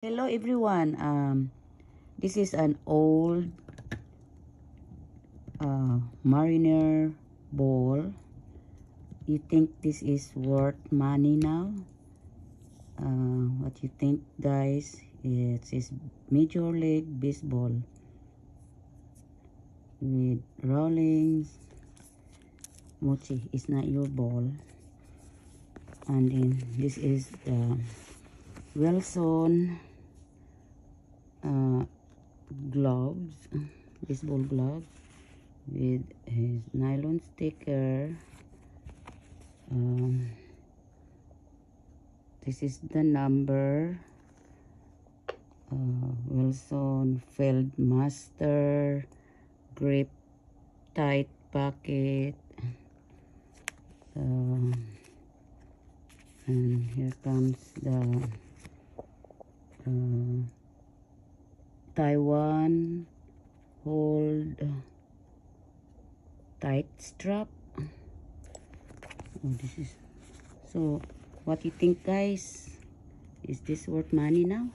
Hello everyone. This is an old Mariner ball. You think this is worth money now? What you think, guys? It is Major League Baseball with Rawlings. Mochi is not your ball. And then this is the Wilson gloves, baseball gloves with his nylon sticker. This is the number. Wilson Feldmaster grip tight pocket. And here comes the Taiwan hold tight strap. This is so. What you think, guys? Is this worth money now?